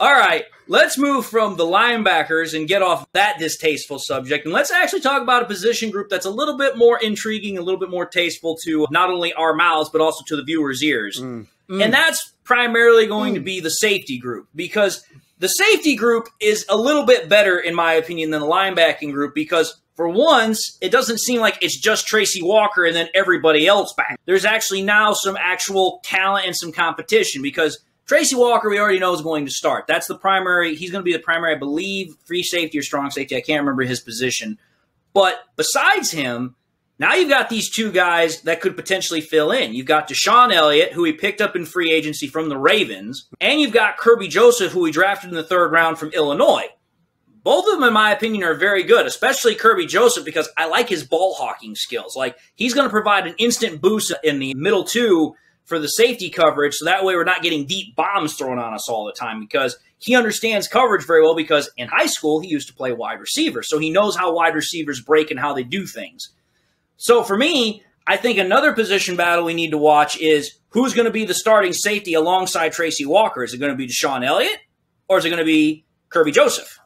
All right, let's move from the linebackers and get off that distasteful subject, and let's actually talk about a position group that's a little bit more intriguing, a little bit more tasteful to not only our mouths, but also to the viewers' ears. And that's primarily going to be the safety group, because the safety group is a little bit better, in my opinion, than the linebacking group, because for once, it doesn't seem like it's just Tracy Walker and then everybody else back. There's actually now some actual talent and some competition, because Tracy Walker, we already know, is going to start. That's the primary. He's going to be the primary, I believe, free safety or strong safety. I can't remember his position. But besides him, now you've got these two guys that could potentially fill in. You've got Deshon Elliot, who he picked up in free agency from the Ravens, and you've got Kerby Joseph, who he drafted in the 3rd round from Illinois. Both of them, in my opinion, are very good, especially Kerby Joseph, because I like his ball hawking skills. Like, he's going to provide an instant boost in the middle two for the safety coverage, so that way we're not getting deep bombs thrown on us all the time, because he understands coverage very well, because in high school he used to play wide receiver, so he knows how wide receivers break and how they do things. So for me, I think another position battle we need to watch is who's going to be the starting safety alongside Tracy Walker. Is it going to be Deshon Elliot, or is it going to be Kerby Joseph?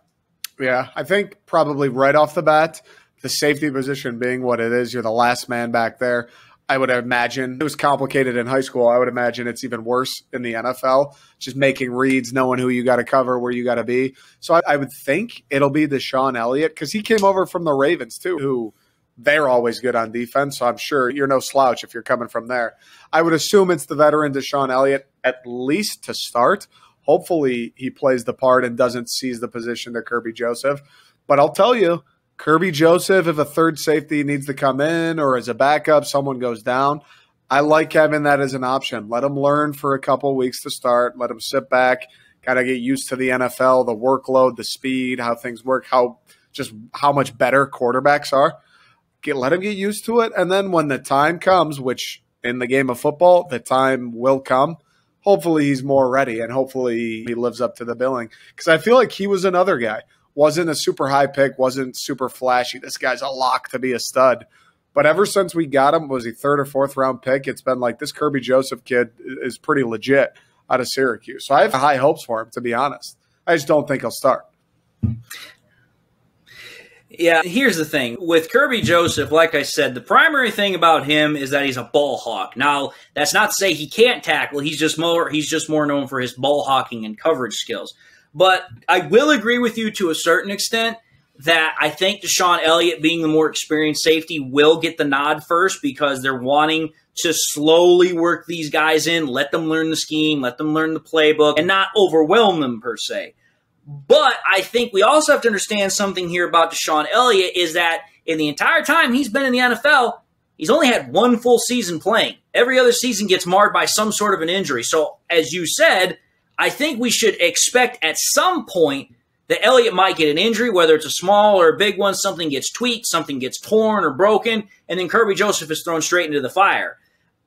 Yeah, I think probably right off the bat, the safety position being what it is, you're the last man back there. I would imagine it was complicated in high school. I would imagine it's even worse in the NFL, just making reads, knowing who you got to cover, where you got to be. So I would think it'll be Deshon Elliot, because he came over from the Ravens too, who they're always good on defense. So I'm sure you're no slouch if you're coming from there. I would assume it's the veteran Deshon Elliot, at least to start. Hopefully he plays the part and doesn't seize the position to Kerby Joseph. But I'll tell you, Kerby Joseph, if a third safety needs to come in or as a backup, someone goes down, I like having that as an option. Let him learn for a couple of weeks to start. Let him sit back, got to get used to the NFL, the workload, the speed, how things work, how much better quarterbacks are. Let him get used to it, and then when the time comes, which in the game of football, the time will come, hopefully he's more ready, and hopefully he lives up to the billing. Because I feel like he was another guy. Wasn't a super high pick, wasn't super flashy. This guy's a lock to be a stud. But ever since we got him, was he 3rd or 4th round pick, it's been like this Kerby Joseph kid is pretty legit out of Syracuse. So I have high hopes for him, to be honest. I just don't think he'll start. Yeah, here's the thing. With Kerby Joseph, like I said, the primary thing about him is that he's a ball hawk. Now, that's not to say he can't tackle. He's just more known for his ball hawking and coverage skills. But I will agree with you to a certain extent that I think Deshon Elliot, being the more experienced safety, will get the nod first, because they're wanting to slowly work these guys in, let them learn the scheme, let them learn the playbook, and not overwhelm them per se. But I think we also have to understand something here about Deshon Elliot, is that in the entire time he's been in the NFL, he's only had one full season playing. Every other season gets marred by some sort of an injury. So, as you said, I think we should expect at some point that Elliott might get an injury, whether it's a small or a big one, something gets tweaked, something gets torn or broken, and then Kerby Joseph is thrown straight into the fire.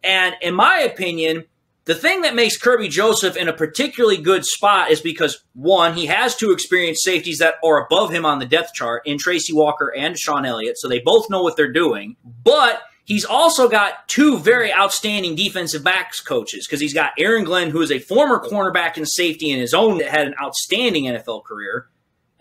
And in my opinion, the thing that makes Kerby Joseph in a particularly good spot is because, one, he has two experienced safeties that are above him on the depth chart in Tracy Walker and Deshon Elliot, so they both know what they're doing. But he's also got two very outstanding defensive backs coaches, because he's got Aaron Glenn, who is a former cornerback and safety in his own that had an outstanding NFL career.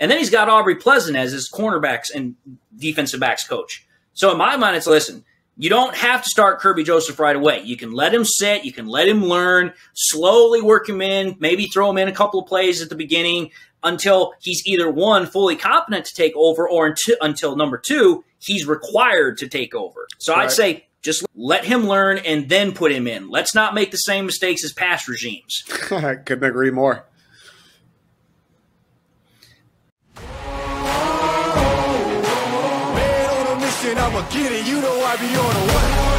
And then he's got Aubrey Pleasant as his cornerbacks and defensive backs coach. So in my mind, it's, listen, you don't have to start Kerby Joseph right away. You can let him sit. You can let him learn, slowly work him in, maybe throw him in a couple of plays at the beginning until he's either, one, fully competent to take over, or until, number two, he's required to take over. So I'd say just let him learn and then put him in. Let's not make the same mistakes as past regimes. I couldn't agree more. Man on a mission, I'ma get it. You know I be on a what?